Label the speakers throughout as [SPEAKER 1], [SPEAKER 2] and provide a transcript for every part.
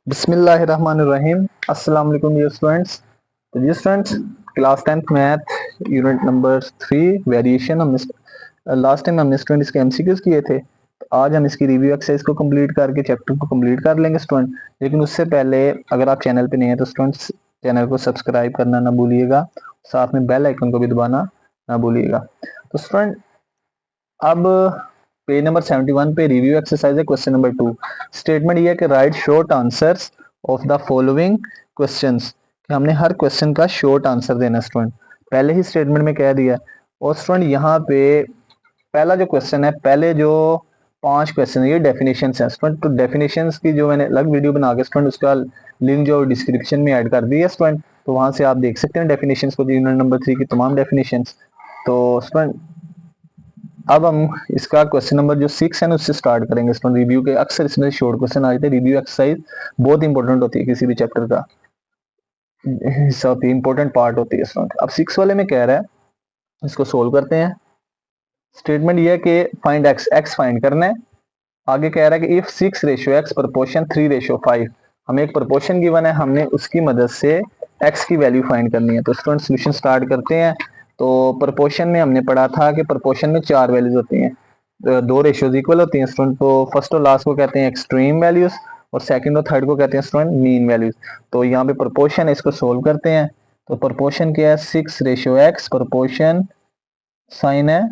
[SPEAKER 1] बिस्मिल्लाहिर्रहमानिर्रहीम। अस्सलाम वालेकुम डियर स्टूडेंट्स। तो dear students, class 10th math unit number 3 variation हमने लास्ट टाइम हमने स्टूडेंट इसके एमसीक्यूज किए थे। तो आज हम इसकी रिव्यू एक्सरसाइज को कंप्लीट करके चैप्टर को कंप्लीट कर लेंगे स्टूडेंट। लेकिन उससे पहले अगर आप चैनल पे नहीं है तो स्टूडेंट्स चैनल को सब्सक्राइब करना ना भूलिएगा, साथ में बेल आइकन को भी दबाना ना भूलिएगा। तो स्टूडेंट अब पेज नंबर 71 पे रिव्यू एक्सरसाइज है क्वेश्चन नंबर 2। स्टेटमेंट ये है कि right short answers of the following questions, कि हमने हर क्वेश्चन का शॉर्ट आंसर देना स्टूडेंट। पहले ही स्टेटमेंट में कह दिया। और स्टूडेंट यहाँ पे पहला जो क्वेश्चन है, पहले जो 5 क्वेश्चन है ये डेफिनेशन है स्टूडेंट। तो डेफिनेशन की जो मैंने अलग वीडियो बना के स्टूडेंट उसका लिंक जो डिस्क्रिप्शन में ऐड कर दी है स्टूडेंट, तो वहां से आप देख सकते हैं डेफिनेशन को, यूनिट नंबर 3 की तमाम डेफिनेशन। तो स्टूडेंट अब हम इसका क्वेश्चन नंबर जो 6 है ना उससे स्टार्ट करेंगे स्टूडेंट। रिव्यू के अक्सर इसमें शॉर्ट क्वेश्चन आए थे। रिव्यू एक्सरसाइज बहुत इंपॉर्टेंट होती है, किसी भी चैप्टर का हिस्सा होती है, इंपॉर्टेंट पार्ट होती है स्टूडेंट। अब 6 वाले में कह रहा है, इसको सोल्व करते हैं। स्टेटमेंट ये है कि फाइंड एक्स, एक्स फाइंड करना है। आगे कह रहा है कि if 6 ratio x proportion 3 ratio 5, हमें एक प्रपोर्शन गिवन है, हमने उसकी मदद से एक्स की वैल्यू फाइंड करनी है। तो स्टूडेंट सोल्यूशन स्टार्ट करते हैं। तो प्रपोर्शन में हमने पढ़ा था कि प्रपोर्शन में 4 वैल्यूज होती हैं, 2 रेशियोज इक्वल होती हैं स्टूडेंट। तो फर्स्ट और लास्ट को कहते हैं एक्सट्रीम वैल्यूज, और सेकंड और थर्ड को कहते हैं स्टूडेंट मीन वैल्यूज। तो यहाँ पे प्रपोर्शन है, इसको सोल्व करते हैं। तो प्रपोर्शन क्या है, 6 रेशियो एक्स, प्रपोर्शन साइन है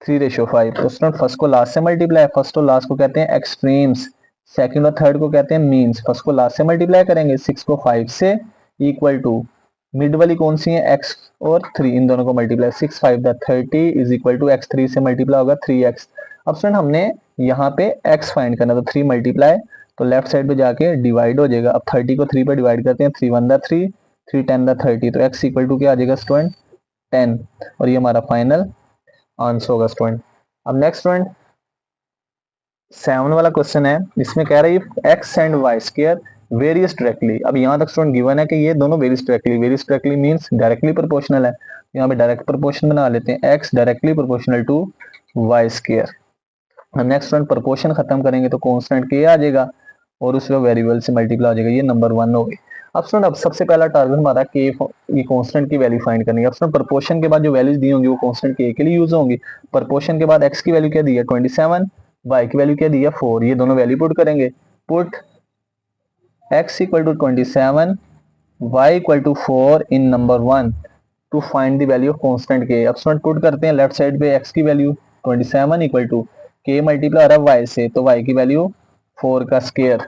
[SPEAKER 1] 3 रेशियो 5। तो स्टूडेंट फर्स्ट को लास्ट से मल्टीप्लाई, फर्स्ट और लास्ट को कहते हैं एक्सट्रीम्स, सेकंड और थर्ड को कहते हैं मीन्स। फर्स्ट को लास्ट से मल्टीप्लाई करेंगे, 6 को 5 से इक्वल टू मिड वाली कौन सी है, x और 3, इन दोनों को multiply, 6 5 the 30 is equal to x, 3 से मल्टीप्लाई होगा 3x। अब स्टूडेंट हमने यहाँ पे x फाइंड करना, तो 3 मल्टीप्लाई, तो लेफ्ट साइड पे जाके डिवाइड हो जाएगा। अब 30 को 3 पे डिवाइड करते हैं, 3 1 द 3, 3 10 द 30, तो x इक्वल टू क्या आ जाएगा स्टूडेंट 10। और ये हमारा फाइनल आंसर होगा स्टूडेंट। अब नेक्स्ट स्टूडेंट 7 वाला क्वेश्चन है, इसमें कह रहा है x and y square varies directly. अब यहाँ तक स्टूडेंट गिवन है कि ये दोनों varies directly, varies directly means directly proportional है। यहाँ पे डायरेक्ट प्रोपोर्शन बना लेते हैं, x directly proportional to y square. अब नेक्स्ट स्टूडेंट प्रोपोर्शन खत्म करेंगे तो कांस्टेंट के आ जाएगा और उसका वेरिएबल से मल्टीप्लाई हो जाएगा, ये नंबर 1 हो गई। अब स्टूडेंट अब सबसे पहला टारगेट हमारा के, ये कांस्टेंट की वैल्यू फाइंड करनी है। अब स्टूडेंट प्रोपोर्शन के बाद जो वैल्यूज दी होंगी वो कांस्टेंट के लिए यूज होंगी। प्रोपोर्शन के बाद एक्स की वैल्यू क्या दी है 27, वाई की वैल्यू क्या दी है 4, ये दोनों वैल्यू पुट करेंगे। Put x equal to 27, y equal to 4 in number 1 to find the value of constant k. अब स्टूडेंट पुट करते हैं लेफ्ट साइड पे x की value 27 equal to k multiply हो रहा है y से, तो y की वैल्यू 4 का स्क्वायर।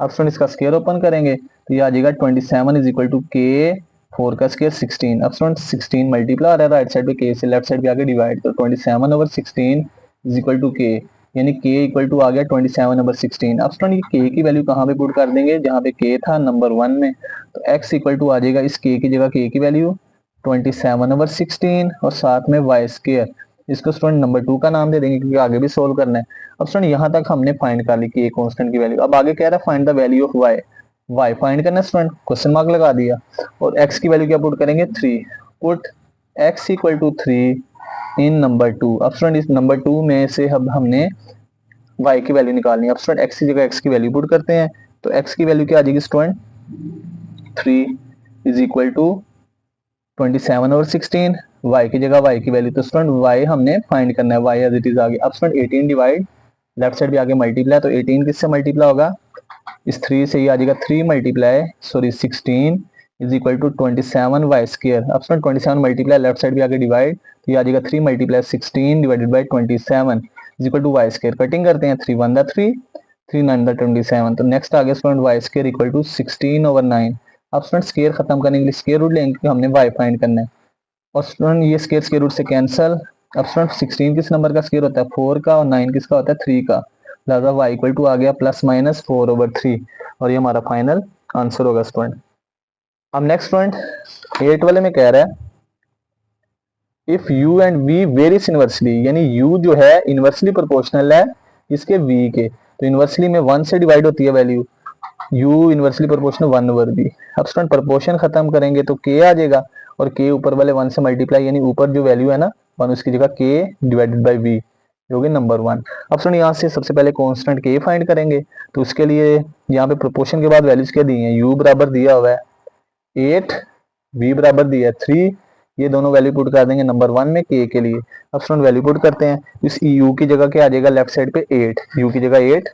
[SPEAKER 1] अब स्टूडेंट इसका स्क्वायर ओपन करेंगे तो ये आ जाएगा 27 इज इक्वल टू के 4 का स्क्वायर 16। अब स्टूडेंट 16 मल्टीप्लाई आ रहा है राइट साइड पे के से, लेफ्ट साइड पे आके डिवाइड, तो 27 ओवर 16 इज इक्वल टू के, यानी के इक्वल टू आ गया 27 ओवर 16। अब स्टूडेंट ये के की वैल्यू कहाँ पे पुट कर देंगे, जहाँ पे के था नंबर 1 में, तो x इक्वल टू आ जाएगा इस के की जगह के की वैल्यू 27 ओवर 16 और साथ में वाई स्क्वायर। इसको स्टूडेंट नंबर 2 का नाम दे देंगे क्योंकि आगे भी सोल्व करना है। अब स्टूडेंट यहाँ तक हमने फाइंड कर ली कि कांस्टेंट की वैल्यू। अब आगे कह रहा है find the value of y, y find करना स्टूडेंट, क्वेश्चन मार्क लगा दिया। और एक्स की वैल्यू क्या पुट करेंगे 3, put x equal to 3 in number 2। अब स्टूडेंट इस नंबर 2 में से अब हमने वाई की वैल्यू निकालनी है। अब स्टूडेंट एक्स की जगह एक्स की वैल्यू पुट करते हैं, तो एक्स की वैल्यू क्या आ जाएगी स्टूडेंट 3 इज इक्वल टू 27 और 16, y की जगह y की वैल्यू, तो स्टूडेंट y हमने फाइंड करना है, y एज इट इज आ गया। अब स्टूडेंट 18 डिवाइड, लेफ्ट साइड भी आगे मल्टीप्लाई, तो 18 किससे मल्टीप्लाई होगा, इस 3 से ही आ जाएगा 3 multiply sorry 16 is equal to 27 y square. अब स्टूडेंट 27 मल्टीप्लाई, लेफ्ट साइड भी आगे डिवाइड, तो ये आ जाएगा 3 multiply 16 divided by 27 is equal to y square. Cutting करते हैं, 3 1 द 3, 3 9 द 27, तो नेक्स्ट आ गया student y square equal to 16 over 9। अब स्टूडेंट स्क्वायर खत्म करने के लिए स्क्वायर रूट लेंगे क्योंकि हमने वाई फाइंड करना है। और स्टूडेंट ये स्क्वायर रूट से कैंसल। अब स्टूडेंट 16 किस नंबर का स्क्वायर होता है 4 का, और 9 किसका होता है 3 का, लिहाजा y इक्वल टू आ गया प्लस माइनस 4 ओवर 3, और ये हमारा फाइनल आंसर होगा स्टूडेंट। अब नेक्स्ट स्टूडेंट 8 वाले में कह रहा है if u and v varies inversely, यानी u जो है इनवर्सली प्रोपोर्शनल है इसके v के, तो इनवर्सली में 1 से डिवाइड होती है value, u inversely proportional 1 over v। अब स्टूडेंट प्रोपोर्शन खत्म करेंगे तो k आ जाएगा, और k ऊपर वाले 1 से मल्टीप्लाई, यानी ऊपर जो वैल्यू है ना 1 उसकी जगह k डिवाइडेड बाई v, ये होगी नंबर 1। अब सुन यहाँ से सबसे पहले कांस्टेंट के फाइंड करेंगे, तो उसके लिए यहाँ पे प्रोपोर्शन के बाद वैल्यूज क्या दी हैं, u बराबर दिया हुआ है 8, v बराबर दिया है 3, ये दोनों वैल्यू पुट कर देंगे नंबर 1 में k के लिए। अब स्टूडेंट वैल्यू पुट करते हैं, इस u की जगह क्या आ जाएगा लेफ्ट साइड पे 8, u की जगह 8,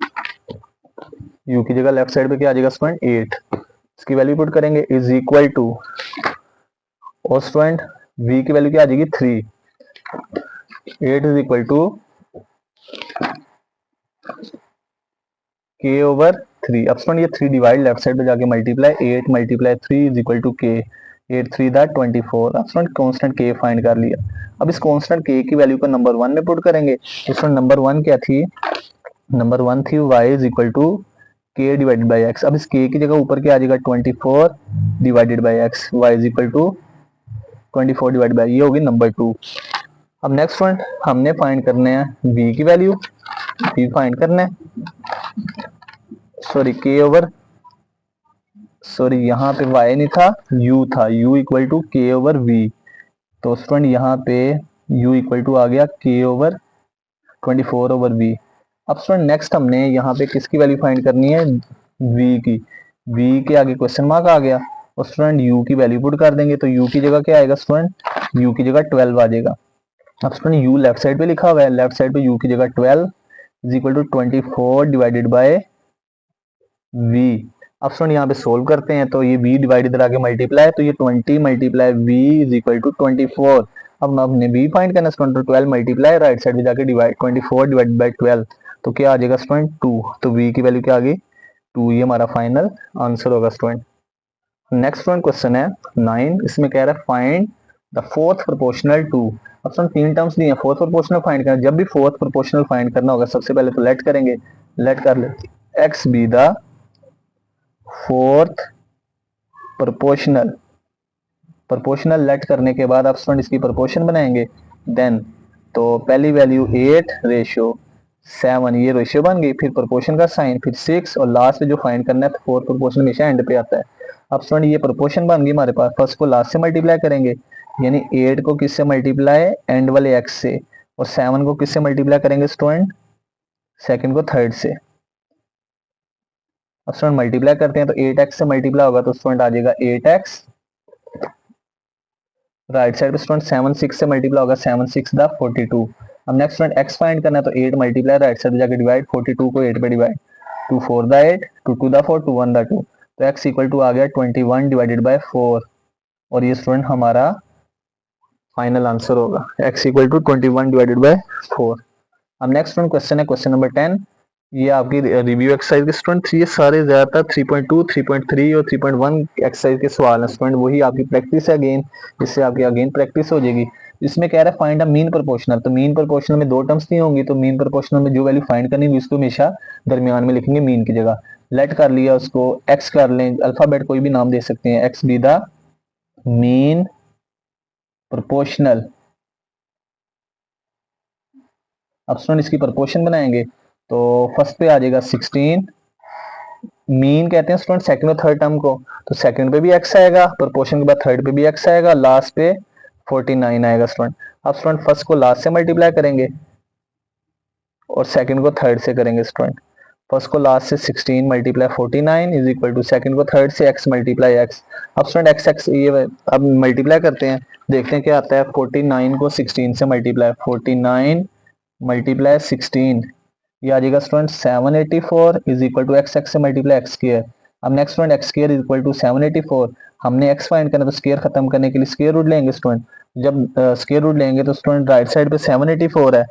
[SPEAKER 1] u की जगह लेफ्ट साइड पे क्या आ जाएगा स्टूडेंट 8, इसकी वैल्यू पुट करेंगे इज इक्वल टू, और स्टूडेंट v की वैल्यू क्या आ जाएगी 3, 8 is equal to k over 3। अब स्टूडेंट ये 3 डिवाइड लेफ्ट साइड पे जाके multiply, 8 multiply 3 is equal to k, 8 3 दा 24। अब स्टूडेंट कांस्टेंट k फाइंड कर लिया। अब इस कांस्टेंट k की वैल्यू को नंबर 1 में पुट करेंगे, तो स्टूडेंट नंबर 1 क्या थी, नंबर 1 थी y is equal to k divided by x। अब इस k की जगह ऊपर क्या आ जाएगा 24 divided by x, y is equal to 24 divide by, ये होगी नंबर 2। अब नेक्स्ट पॉइंट हमने फाइंड करने हैं v की वैल्यू, v फाइंड करना है, सॉरी k ओवर, सॉरी यहाँ पे y नहीं था u था, u equal to k over v, तो स्टूडेंट यहाँ पे u इक्वल टू आ गया k ओवर 24 ओवर v। अब स्टूडेंट नेक्स्ट हमने यहाँ पे किसकी वैल्यू फाइंड करनी है, v की, v के आगे क्वेश्चन मार्क आ गया, और स्टूडेंट u की वैल्यू पुट कर देंगे, तो u की जगह क्या आएगा स्टूडेंट, u की जगह 12 आ जाएगा। अब स्टूडेंट u लेफ्ट साइड पे लिखा हुआ है, लेफ्ट साइड पे u की जगह 12 is equal to 24 divided by v। अब स्टूडेंट यहाँ पे सोल्व करते हैं, तो ये v डिवाइड इधर आके मल्टीप्लाई, तो ये 20 multiply v is equal to 24। अब हमने v फाइंड करना स्टूडेंट, तो 12 मल्टीप्लाई राइट साइड में जाके डिवाइड, 24 डिवाइड बाय 12, तो क्या आ जाएगा स्टूडेंट 2, तो v की वैल्यू क्या आ गई 2, ये हमारा फाइनल आंसर होगा स्टूडेंट। नेक्स्ट स्टूडेंट क्वेश्चन है 9, इसमें कह रहा है find the fourth proportional to. अब स्टूडेंट 3 टर्म्स दिए हैं, फोर्थ प्रोपोर्शनल फाइंड करना, जब भी फोर्थ प्रोपोर्शनल फाइंड करना होगा सबसे पहले तो लेट करेंगे, लेट कर ले x be the fourth proportional, proportional let करने के बाद आप स्टूडेंट इसकी प्रोपोर्शन बनाएंगे, देन तो पहली वैल्यू 8 रेशियो 7, ये रेशियो बन गई, फिर प्रोपोर्शन का साइन, फिर 6, और लास्ट में जो फाइंड करना है तो फोर्थ प्रोपोर्शन हमेशा एंड पे आता है। अब स्टूडेंट ये प्रोपोर्शन बन गई हमारे पास, फर्स्ट को लास्ट से मल्टीप्लाई करेंगे, यानी 8 को किससे मल्टीप्लाई, एंड वाले एक्स से, और 7 को किससे मल्टीप्लाई करेंगे स्टूडेंट, सेकंड को थर्ड से। अब स्टूडेंट मल्टीप्लाई करते हैं, तो 8x से मल्टीप्लाई होगा तो स्टूडेंट आ जाएगा 8x, राइट साइड पे स्टूडेंट 7 6 से मल्टीप्लाई होगा, 7 6 दा 42। अब नेक्स्ट स्टूडेंट x फाइंड करना है, तो 8 मल्टीप्लाई राइट साइड पे जाके डिवाइड, 42 को 8 पे डिवाइड, 2 4 दा 8, 2 2 दा 4, 2 1 दा 2, तो x इक्वल टू आ गया 21 डिवाइडेड बाय 4, और ये स्टूडेंट हमारा फाइनल आंसर होगा, x equal to 21 divided by 4। अब नेक्स्ट स्टूडेंट क्वेश्चन है क्वेश्चन नंबर 10, ये आपकी रिव्यू एक्सरसाइज के स्टूडेंट, ये सारे ज्यादातर 3.2 3.3 और 3.1 एक्सरसाइज के सवाल हैं स्टूडेंट, वही आपकी प्रैक्टिस है अगेन, इससे आपकी अगेन प्रैक्टिस हो जाएगी। इसमें कह रहा है फाइंड अ मीन प्रोपोर्शनल, तो मीन प्रोपोर्शनल में दो टर्म्स नहीं होंगी, तो मीन प्रोपोर्शनल में जो वैल्यू फाइंड करनी है उसको हमेशा दरमियान में लिखेंगे मीन की जगह, लेट कर लिया उसको, एक्स कर लें, अल्फाबेट कोई भी नाम दे सकते हैं, x be the mean proportional. अब स्टूडेंट इसकी प्रोपोर्शन बनाएंगे, तो फर्स्ट पे आ जाएगा 16, मीन कहते हैं स्टूडेंट सेकंड और थर्ड टर्म को, तो सेकंड पे भी एक्स आएगा, प्रोपोर्शन के बाद थर्ड पे भी एक्स आएगा, लास्ट पे 49 आएगा स्टूडेंट। अब स्टूडेंट फर्स्ट को लास्ट से मल्टीप्लाई करेंगे और सेकंड को थर्ड से करेंगे स्टूडेंट, फर्स्ट को लास्ट से 16 multiply 49 is equal to second को थर्ड से x मल्टीप्लाई x। अब स्टूडेंट x x ये अब मल्टीप्लाई करते हैं, देखते हैं क्या आता है, 49 को 16 से मल्टीप्लाई, 49 मल्टीप्लाई 16, ये आ जाएगा student 784 is equal to x x से मल्टीप्लाई एक्स स्क्वायर। अब next student x square is equal to 784, हमने एक्स फाइंड करना, तो स्क्वायर खत्म करने के लिए स्क्वायर रूट लेंगे स्टूडेंट, जब स्क्वायर रूट लेंगे तो स्टूडेंट राइट साइड पे 784 है,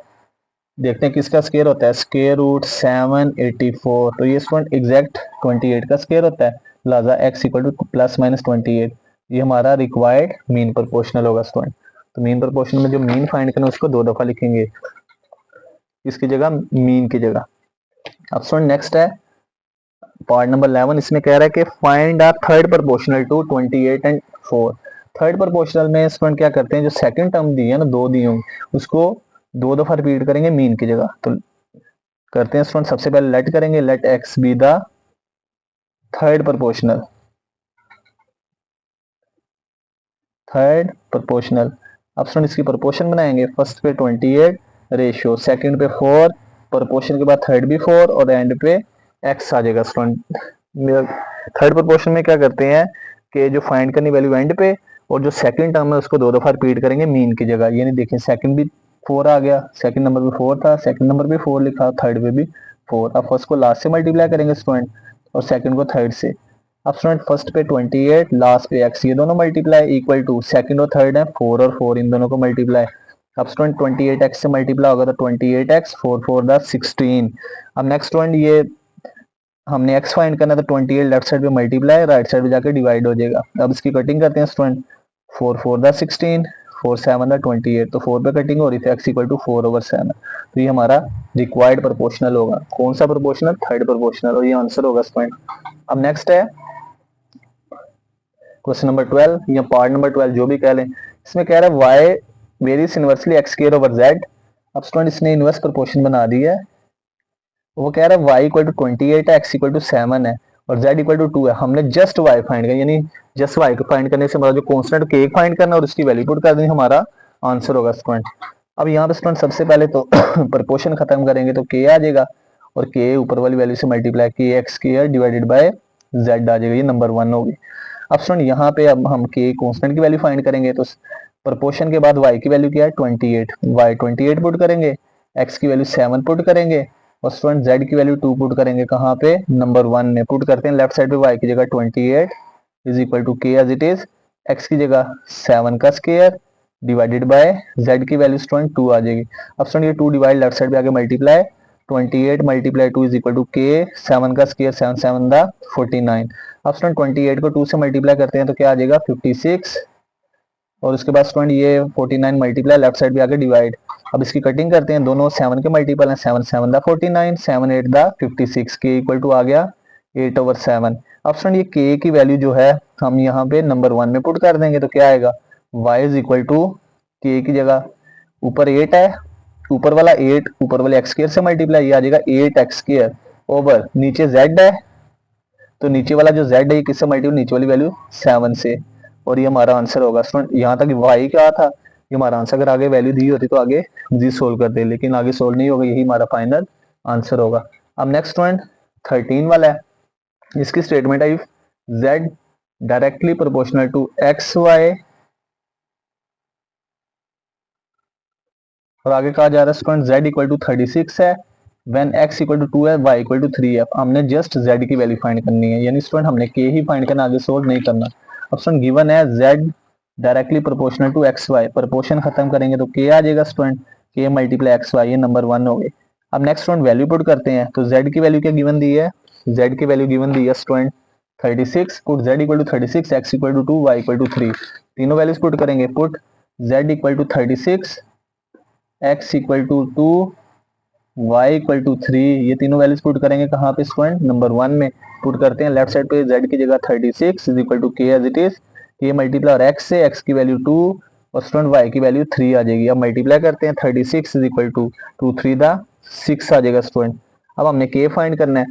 [SPEAKER 1] देखते हैं किसका स्क्वायर होता है, स्क्वायर रूट 784, तो ये स्टूडेंट एग्जैक्ट 28 का स्क्वायर होता है, लिहाजा x equal two plus minus 28, ये हमारा रिक्वायर्ड मीन प्रोपोर्शनल होगा स्टूडेंट। तो मीन प्रोपोर्शनल में जो मीन फाइंड करना है उसको दो दफा लिखेंगे, इसकी जगह मीन की जगह। अब स्टूडेंट नेक्स्ट है पार्ट नंबर 11, इसमें कह रहा है कि find a third proportional to 28 and 4। Third proportional में स्टूडेंट क्या करते हैं, जो सेकंड टर्म दी है ना, दो दी होंगी, उसको दो दफा रिपीट करेंगे मीन की जगह, तो करते हैं स्टूडेंट, सबसे पहले लेट करेंगे, let x be the third proportional, third proportional. अब स्टूडेंट इसकी प्रोपोर्शन बनाएंगे, फर्स्ट पे 28 रेशियो, सेकंड पे 4, प्रोपोर्शन के बाद थर्ड भी 4 और एंड पे x आ जाएगा स्टूडेंट। थर्ड प्रोपोर्शन में क्या करते हैं कि जो फाइंड करनी वैल्यू एंड पे और जो सेकंड टर्म है उसको दो दफा रिपीट करेंगे मीन की जगह। यानी देखिए सेकंड भी 4 आ गया, सेकंड नंबर पे 4 था, सेकंड नंबर पे 4 लिखा, थर्ड पे भी 4। अब फर्स्ट को लास्ट से मल्टीप्लाई करेंगे स्टूडेंट और सेकंड को थर्ड से। अब स्टूडेंट फर्स्ट पे 28, लास्ट पे x, ये दोनों मल्टीप्लाई इक्वल टू सेकंड और थर्ड है 4 और 4, इन दोनों को मल्टीप्लाई। अब स्टूडेंट 28x से मल्टीप्लाई होगा तो 28x, 4 4 द 16। अब नेक्स्ट स्टूडेंट ये हमने x फाइंड करना है तो 28 लेफ्ट साइड पे मल्टीप्लाई, राइट साइड पे जाके डिवाइड हो जाएगा। अब इसकी कटिंग करते हैं स्टूडेंट, 4 4 द 16, 4 7 द 28, तो 4 पे कटिंग हो रही थी, x इक्वल टू 4/7। तो ये हमारा रिक्वायर्ड प्रोपोर्शनल होगा। कौन सा प्रोपोर्शनल? थर्ड प्रोपोर्शनल, और ये आंसर होगा स्टूडेंट। अब नेक्स्ट है क्वेश्चन नंबर 12 या पार्ट नंबर 12 जो भी कह लें। इसमें कह रहा है y varies inversely x square over z. अब स्टूडेंट इसने इनवर्स प्रोपोर्शन बना दी है। वो कह रहा है y इक्वल टू 28 है, x इक्वल टू 7 है और z इक्वल टू 2 है। हमने जस्ट y फाइंड किया, यानी जस्ट y को फाइंड करने से हमारा जो कांस्टेंट k फाइंड करना और उसकी वैल्यू पुट कर देनी, हमारा आंसर होगा स्टूडेंट। अब यहाँ पे स्टूडेंट सबसे पहले तो प्रोपोर्शन खत्म करेंगे तो k आ जाएगा और k ऊपर वाली वैल्यू से multiply k x square divided by z आ जाएगा, ये नंबर 1 होगी। अब स्टूडेंट यहाँ पे अब हम k कांस्टेंट की वैल्यू फाइंड करेंगे तो प्रोपोर्शन के बाद y की वैल्यू क्या है 28, y 28 पुट करेंगे, x की वैल्यू 7 पुट करेंगे और स्टूडेंट z की वैल्यू 2 पुट करेंगे। कहाँ पे? नंबर 1 में पुट करते हैं। लेफ्ट साइड पे y की जगह 28 is equal to k as it is, x की जगह 7 का स्क्वायर डिवाइडेड बाय z की वैल्यू स्टूडेंट 2 आ जाएगी। अब स्टूडेंट ये 2 डिवाइड लेफ्ट साइड पे आके multiply, 28 multiply 2 is equal to k, 7 का स्क्वायर 7 7 दा 49। अब स्टूडेंट 28 को 2 से मल्टीप्लाई करते हैं तो क्या आ जाएगा 56 और उसके बाद स्टूडेंट ये 49 मल्टीप्लाई लेफ्ट साइड पे आके डिवाइड। अब इसकी कटिंग करते हैं, दोनों 7 के मल्टीपल हैं, 7 7 दा 49, 7 8 दा 56, के इक्वल टू आ गया 8/7। अब स्टूडेंट ये के की वैल्यू जो है हम यहाँ पे नंबर 1 में पुट कर देंगे तो क्या आएगा y इज इक्वल टू के की जगह ऊपर 8 है, ऊपर वाला 8 ऊपर वाले एक्स स्क्वायर से मल्टीप्लाई, ये आ जाएगा 8x स्क्वायर ओवर नीचे z है तो नीचे वाला जो z है ये किससे मल्टीप्लाई, नीचे वाली वैल्यू 7 से, और ये हमारा आंसर होगा स्टूडेंट। यहाँ तक y क्या था, ये हमारा आंसर। अगर आगे वैल्यू दी होती तो आगे जी सोल्व कर दे, लेकिन आगे सोल्व नहीं होगा, यही हमारा फाइनल आंसर होगा। अब नेक्स्ट स्टूडेंट 13 वाला है, इसकी स्टेटमेंट है if z directly proportional to x y, और आगे कहा जा रहा है स्टूडेंट z इक्वल टू 36 है, व्हेन x इक्वल टू 2 है, y इक्वल टू 3 है। हमने जस्ट z की वैल्यू फाइंड करनी है, यानी स्टूडेंट हमने k ही फाइंड करना, आगे सोल्व नहीं करना। अब स्टूडेंट गिवन है z directly proportional to x y, proportion खत्म करेंगे तो k आ जाएगा student, k multiply x y, ये नंबर 1 हो गए। अब नेक्स्ट स्टूडेंट वैल्यू पुट करते हैं तो z की वैल्यू क्या गिवन दी है, z की वैल्यू गिवन दी है student 36, put z equal to 36, x equal to 2, y equal to 3, तीनों वैल्यूज पुट करेंगे। Put z equal to 36, x equal to 2, y equal to 3, ये तीनों वैल्यूज पुट करेंगे कहाँ पे स्टूडेंट, नंबर 1 में पुट करते हैं। लेफ्ट साइड पे z की जगह 36 is equal to k as it is, ये मल्टीप्लाई और x से, x की वैल्यू 2 और स्टूडेंट y की वैल्यू 3 आ जाएगी। अब मल्टीप्लाई करते हैं 36 इज इक्वल टू 2 3 दा 6 आ जाएगा स्टूडेंट। अब हमने k फाइंड करना है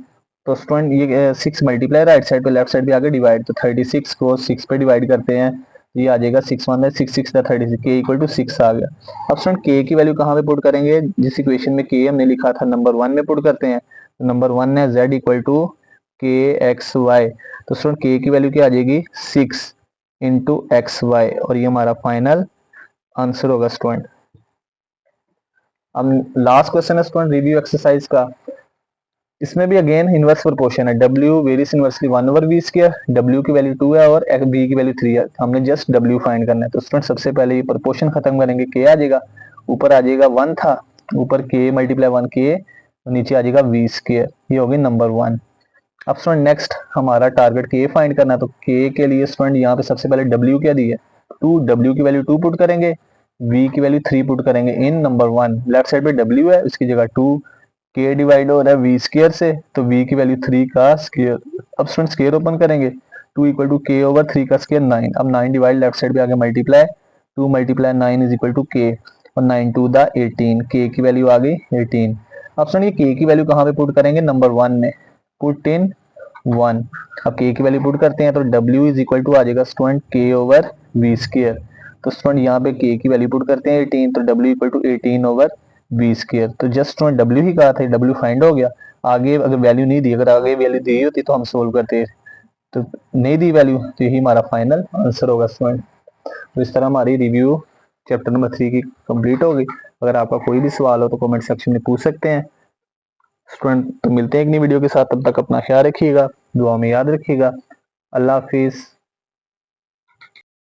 [SPEAKER 1] तो स्टूडेंट ये 6 मल्टीप्लाई राइट साइड पे, लेफ्ट साइड पे आगे डिवाइड, तो 36 को 6 पे डिवाइड करते हैं, ये आ जाएगा 6 1 6 6 दा 36, k इक्वल टू 6 आ गया। अब स्टूडेंट k की वैल्यू कहाँ पे पुट करेंगे, जिस इक्वेशन में k हमने लिखा था नंबर 1 में पुट करते हैं। नंबर 1 है z equal to k x y, तो स्टूडेंट k की वैल्यू क्या आ जाएगी 6 इंटू एक्स वाई, और ये हमारा फाइनल आंसर होगा स्टूडेंट। अब लास्ट क्वेश्चन है स्टूडेंट रिव्यू एक्सरसाइज का। इसमें भी अगेन इनवर्स प्रोपोर्शन है, w varies inversely 1/v square, w की वैल्यू 2 है और v की वैल्यू 3 है, हमने जस्ट w फाइंड करना है। तो स्टूडेंट सबसे पहले ये प्रोपोर्शन खत्म करेंगे, k आ जाएगा, ऊपर आ जाएगा 1 था, ऊपर k मल्टीप्लाई 1 k, नीचे आ जाएगा v स्क्वायर, ये होगी नंबर 1। अब स्टूडेंट नेक्स्ट हमारा टारगेट k फाइंड करना है, तो k के लिए स्टूडेंट यहाँ पे सबसे पहले w क्या दी है 2, w की वैल्यू 2 पुट करेंगे, v की वैल्यू 3 पुट करेंगे इन नंबर 1। लेफ्ट साइड पे w है, इसकी जगह 2, k डिवाइड हो रहा है v स्क्वायर से, तो v की वैल्यू 3 का स्क्वायर। अब स्टूडेंट स्क्वायर ओपन करेंगे, 2 इक्वल टू k ओवर 3 का स्क्वायर 9। अब 9 डिवाइड लेफ्ट साइड पे आगे multiply, 2 multiply 9 is equal to k और 9 2 दा 18, k की वैल्यू आ गई 18। अब स्टूडेंट ये k की वैल्यू कहाँ पे पुट करेंगे, नंबर 1 में, पुट इन 1। अब k की वैल्यू पुट करते हैं तो w इज इक्वल टू आ जाएगा student k over v square, तो स्टूडेंट यहाँ पे k की वैल्यू पुट करते हैं 18, तो w equal to 18 over v square. तो जस्ट डब्ल्यू ही कहा था, डब्ल्यू फाइंड हो गया। आगे अगर वैल्यू नहीं दी, अगर आगे वैल्यू दी होती तो हम सोल्व करते, तो नहीं दी वैल्यू तो यही हमारा फाइनल आंसर होगा स्टूडेंट। तो इस तरह हमारी रिव्यू चैप्टर नंबर 3 की कंप्लीट होगी। अगर आपका कोई भी सवाल हो तो कमेंट सेक्शन में पूछ सकते हैं स्टूडेंट। तो मिलते हैं एक नई वीडियो के साथ, तब तक अपना ख्याल रखिएगा, दुआ में याद रखिएगा। अल्लाह हाफिज़।